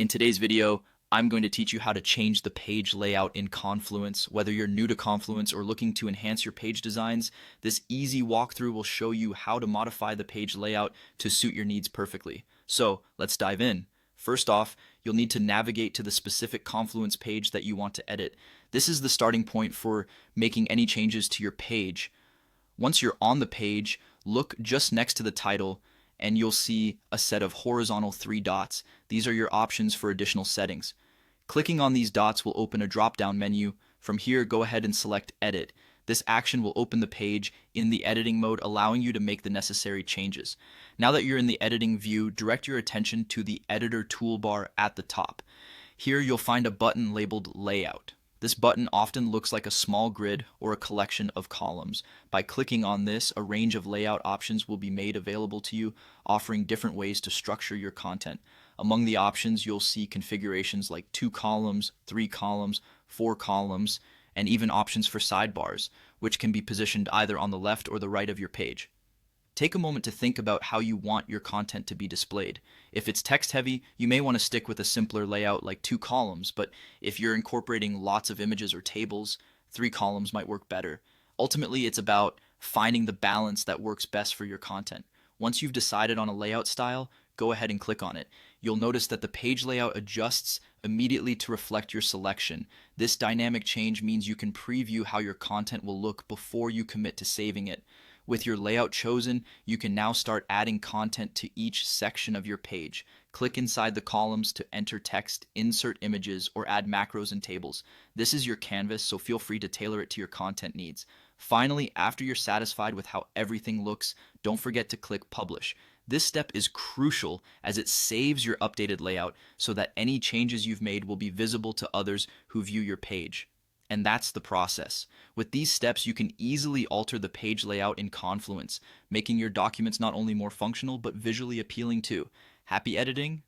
In today's video, I'm going to teach you how to change the page layout in Confluence. Whether you're new to Confluence or looking to enhance your page designs, this easy walkthrough will show you how to modify the page layout to suit your needs perfectly. So let's dive in. First off, you'll need to navigate to the specific Confluence page that you want to edit. This is the starting point for making any changes to your page. Once you're on the page, look just next to the title and you'll see a set of horizontal three dots. These are your options for additional settings. Clicking on these dots will open a drop-down menu. From here, go ahead and select Edit. This action will open the page in the editing mode, allowing you to make the necessary changes. Now that you're in the editing view, direct your attention to the editor toolbar at the top. Here you'll find a button labeled Layout. This button often looks like a small grid or a collection of columns. By clicking on this, a range of layout options will be made available to you, offering different ways to structure your content. Among the options, you'll see configurations like 2 columns, 3 columns, 4 columns, and even options for sidebars, which can be positioned either on the left or the right of your page. Take a moment to think about how you want your content to be displayed. If it's text-heavy, you may want to stick with a simpler layout like 2 columns, but if you're incorporating lots of images or tables, 3 columns might work better. Ultimately, it's about finding the balance that works best for your content. Once you've decided on a layout style, go ahead and click on it. You'll notice that the page layout adjusts immediately to reflect your selection. This dynamic change means you can preview how your content will look before you commit to saving it. With your layout chosen, you can now start adding content to each section of your page. Click inside the columns to enter text, insert images, or add macros and tables. This is your canvas, so feel free to tailor it to your content needs. Finally, after you're satisfied with how everything looks, don't forget to click Publish. This step is crucial as it saves your updated layout so that any changes you've made will be visible to others who view your page. And that's the process. With these steps, you can easily alter the page layout in Confluence, making your documents not only more functional, but visually appealing too. Happy editing?